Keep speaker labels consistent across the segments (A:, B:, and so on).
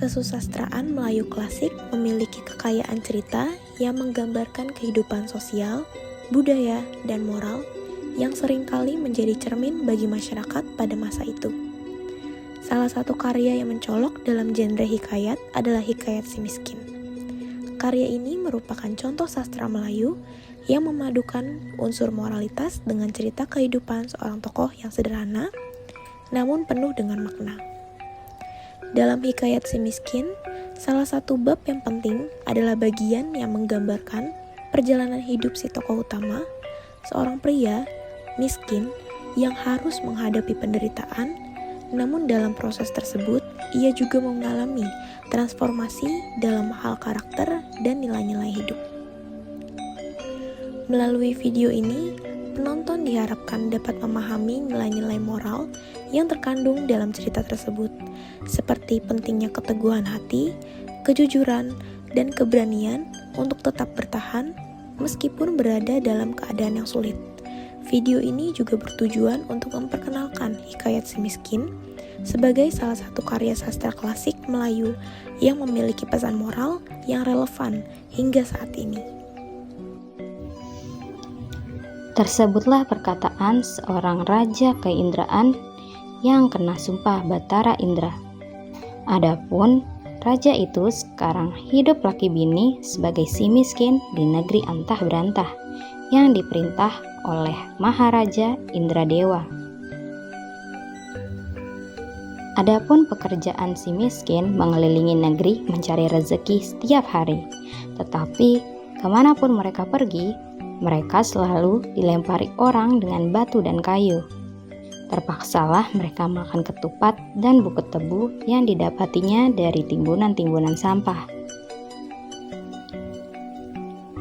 A: Kesusastraan Melayu klasik memiliki kekayaan cerita yang menggambarkan kehidupan sosial, budaya, dan moral yang seringkali menjadi cermin bagi masyarakat pada masa itu. Salah satu karya yang mencolok dalam genre hikayat adalah Hikayat Si Miskin. Karya ini merupakan contoh sastra Melayu yang memadukan unsur moralitas dengan cerita kehidupan seorang tokoh yang sederhana, namun penuh dengan makna. Dalam Hikayat Si Miskin, salah satu bab yang penting adalah bagian yang menggambarkan perjalanan hidup si tokoh utama, seorang pria miskin yang harus menghadapi penderitaan, namun dalam proses tersebut ia juga mengalami transformasi dalam hal karakter dan nilai-nilai hidup. Melalui video ini, penonton diharapkan dapat memahami nilai-nilai moral yang terkandung dalam cerita tersebut, seperti pentingnya keteguhan hati, kejujuran, dan keberanian untuk tetap bertahan meskipun berada dalam keadaan yang sulit. Video ini juga bertujuan untuk memperkenalkan Hikayat Si Miskin sebagai salah satu karya sastra klasik Melayu yang memiliki pesan moral yang relevan hingga saat ini.
B: Tersebutlah perkataan seorang raja keindraan yang kena sumpah Batara Indra. Adapun raja itu sekarang hidup laki bini sebagai si miskin di negeri antah berantah yang diperintah oleh Maharaja Indradewa. Adapun pekerjaan si miskin mengelilingi negeri mencari rezeki setiap hari, tetapi kemanapun mereka pergi, mereka selalu dilempari orang dengan batu dan kayu. Terpaksalah mereka makan ketupat dan bukit tebu yang didapatinya dari timbunan-timbunan sampah.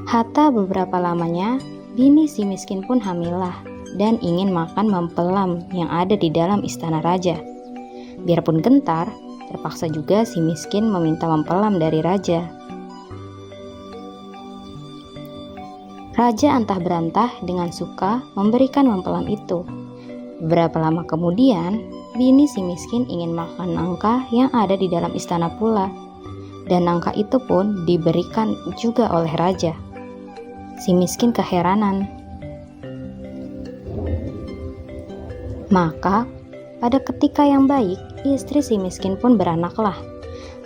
B: Hatta beberapa lamanya, bini si miskin pun hamilah dan ingin makan mempelam yang ada di dalam istana raja. Biarpun gentar, terpaksa juga si miskin meminta mempelam dari raja. Raja antah berantah dengan suka memberikan mempelam itu. Beberapa lama kemudian, bini si miskin ingin makan nangka yang ada di dalam istana pula, dan nangka itu pun diberikan juga oleh raja. Si miskin keheranan. Maka, pada ketika yang baik, istri si miskin pun beranaklah.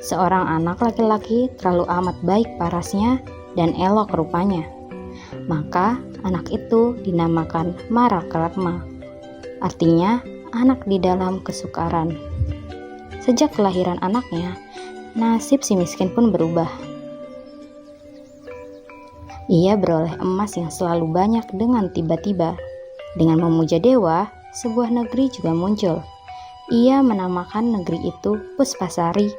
B: Seorang anak laki-laki terlalu amat baik parasnya dan elok rupanya. Maka anak itu dinamakan Marakarma, artinya anak di dalam kesukaran. Sejak kelahiran anaknya, nasib si miskin pun berubah. Ia beroleh emas yang selalu banyak dengan tiba-tiba. Dengan memuja dewa, sebuah negeri juga muncul. Ia menamakan negeri itu Puspasari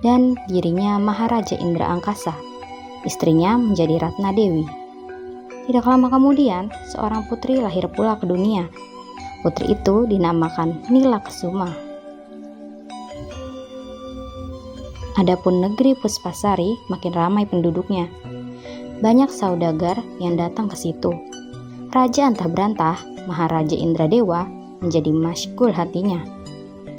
B: dan dirinya Maharaja Indra Angkasa. Istrinya menjadi Ratna Dewi. Tidak lama kemudian, seorang putri lahir pula ke dunia. Putri itu dinamakan Nilakesuma. Adapun negeri Puspasari makin ramai penduduknya. Banyak saudagar yang datang ke situ. Raja antah berantah, Maharaja Indradewa, menjadi masyghul hatinya.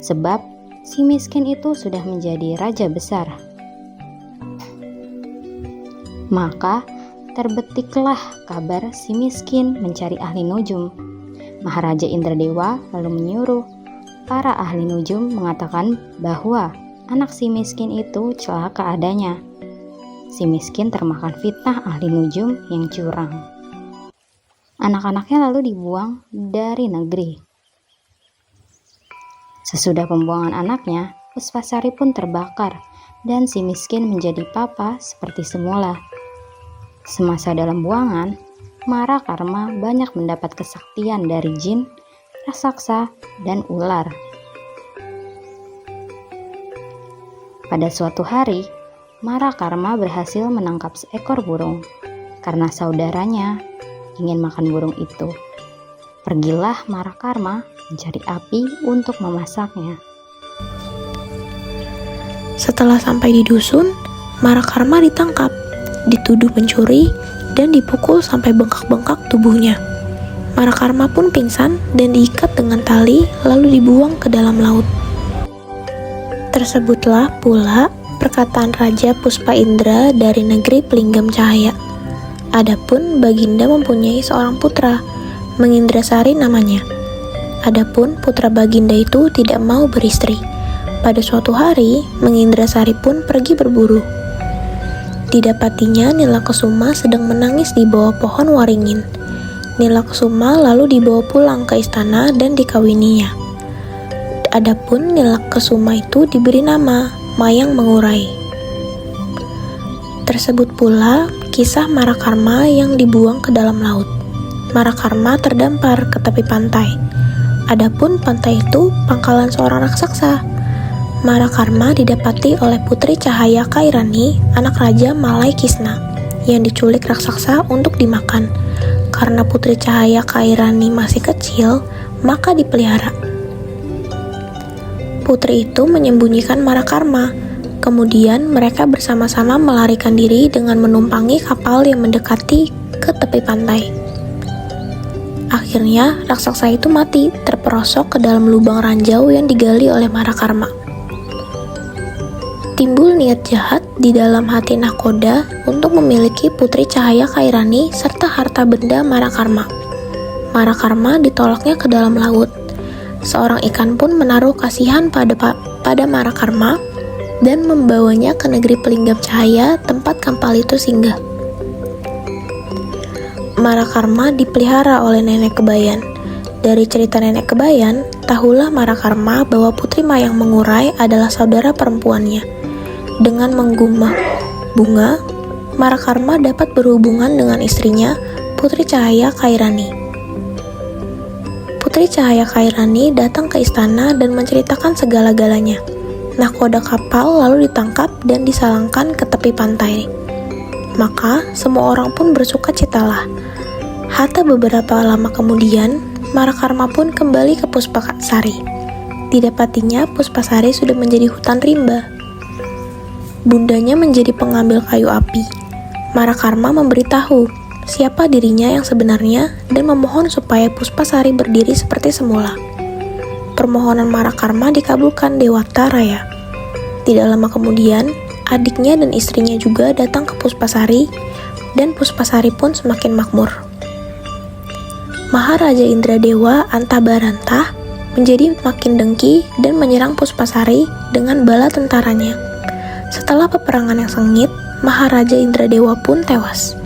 B: Sebab si miskin itu sudah menjadi raja besar. Maka terbetiklah kabar si miskin mencari ahli nujum. Maharaja Indradewa lalu menyuruh para ahli nujum mengatakan bahwa anak si miskin itu celaka adanya. Si miskin termakan fitnah ahli nujum yang curang. Anak-anaknya lalu dibuang dari negeri. Sesudah pembuangan anaknya, Puspasari pun terbakar dan si miskin menjadi papa seperti semula. Semasa dalam buangan, Marakarma banyak mendapat kesaktian dari jin, raksasa, dan ular. Pada suatu hari, Marakarma berhasil menangkap seekor burung karena saudaranya ingin makan burung itu. Pergilah Marakarma mencari api untuk memasaknya.
A: Setelah sampai di dusun, Marakarma ditangkap, dituduh mencuri, dan dipukul sampai bengkak-bengkak tubuhnya. Marakarma pun pingsan dan diikat dengan tali lalu dibuang ke dalam laut. Tersebutlah pula perkataan Raja Puspa Indra dari negeri Pelinggam Cahaya. Adapun Baginda mempunyai seorang putra, Mengindrasari namanya. Adapun putra Baginda itu tidak mau beristri. Pada suatu hari, Mengindrasari pun pergi berburu. Didapatinya Nilakesuma sedang menangis di bawah pohon waringin. Nilakesuma lalu dibawa pulang ke istana dan dikawininya. Adapun Nilakesuma itu diberi nama Mayang Mengurai. Tersebut pula kisah Marakarma yang dibuang ke dalam laut. Marakarma terdampar ke tepi pantai. Adapun pantai itu pangkalan seorang raksasa. Marakarma didapati oleh Putri Cahaya Kairani, anak Raja Malai Kisna, yang diculik raksasa untuk dimakan. Karena Putri Cahaya Kairani masih kecil, maka dipelihara. Putri itu menyembunyikan Marakarma. Kemudian mereka bersama-sama melarikan diri dengan menumpangi kapal yang mendekati ke tepi pantai. Akhirnya, raksasa itu mati, terperosok ke dalam lubang ranjau yang digali oleh Marakarma. Timbul niat jahat di dalam hati Nakoda untuk memiliki Putri Cahaya Kairani serta harta benda Marakarma. Marakarma ditolaknya ke dalam laut. Seorang ikan pun menaruh kasihan pada Marakarma dan membawanya ke negeri Pelinggam Cahaya, tempat kapal itu singgah. Marakarma dipelihara oleh Nenek Kebayan. Dari cerita Nenek Kebayan, tahulah Marakarma bahwa Putri Mayang Mengurai adalah saudara perempuannya. Dengan menggumah bunga, Marakarma dapat berhubungan dengan istrinya, Putri Cahaya Kairani. Putri Cahaya Kairani datang ke istana dan menceritakan segala-galanya. Nahkoda kapal lalu ditangkap dan disalangkan ke tepi pantai. Maka semua orang pun bersuka citalah. Hatta beberapa lama kemudian, Marakarma pun kembali ke Puspasari. Didapatinya Puspasari sudah menjadi hutan rimba. Bundanya menjadi pengambil kayu api. Marakarma memberitahu siapa dirinya yang sebenarnya dan memohon supaya Puspasari berdiri seperti semula. Permohonan Marakarma dikabulkan Dewata Raya. Tidak lama kemudian, adiknya dan istrinya juga datang ke Puspasari dan Puspasari pun semakin makmur. Maharaja Indradewa Antabarantah menjadi makin dengki dan menyerang Puspasari dengan bala tentaranya. Setelah peperangan yang sengit, Maharaja Indradewa pun tewas.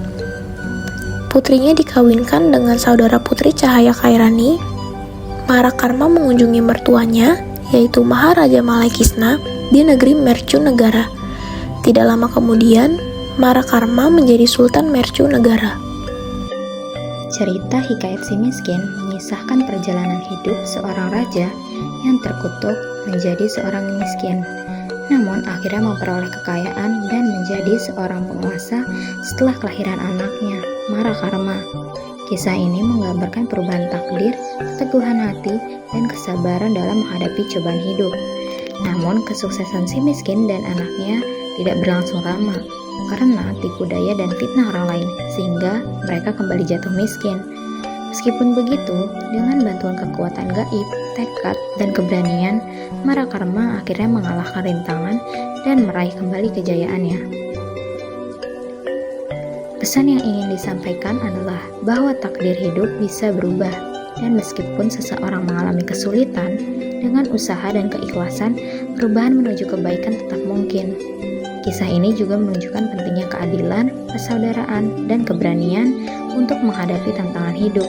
A: Putrinya dikawinkan dengan saudara Putri Cahaya Kairani. Marakarma mengunjungi mertuanya, yaitu Maharaja Malai Kisna, di negeri Mercu Negara. Tidak lama kemudian, Marakarma menjadi Sultan Mercu Negara.
B: Cerita Hikayat Si Miskin mengisahkan perjalanan hidup seorang raja yang terkutuk menjadi seorang miskin, namun akhirnya memperoleh kekayaan dan menjadi seorang penguasa setelah kelahiran anaknya, Marakarma. Kisah ini menggambarkan perubahan takdir, keteguhan hati, dan kesabaran dalam menghadapi cobaan hidup. Namun kesuksesan si miskin dan anaknya tidak berlangsung lama karena tipu daya dan fitnah orang lain, sehingga mereka kembali jatuh miskin. Meskipun begitu, dengan bantuan kekuatan gaib, tekad, dan keberanian, Marakarma akhirnya mengalahkan rintangan dan meraih kembali kejayaannya. Pesan yang ingin disampaikan adalah bahwa takdir hidup bisa berubah, dan meskipun seseorang mengalami kesulitan, dengan usaha dan keikhlasan, perubahan menuju kebaikan tetap mungkin. Kisah ini juga menunjukkan pentingnya keadilan, persaudaraan, dan keberanian untuk menghadapi tantangan hidup.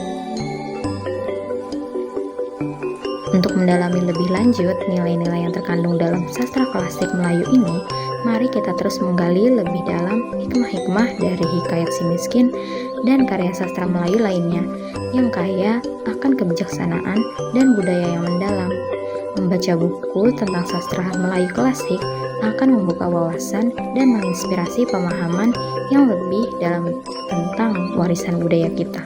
B: Untuk mendalami lebih lanjut nilai-nilai yang terkandung dalam sastra klasik Melayu ini, mari kita terus menggali lebih dalam hikmah-hikmah dari Hikayat Si Miskin dan karya sastra Melayu lainnya yang kaya akan kebijaksanaan dan budaya yang mendalam. Membaca buku tentang sastra Melayu klasik akan membuka wawasan dan menginspirasi pemahaman yang lebih dalam tentang warisan budaya kita.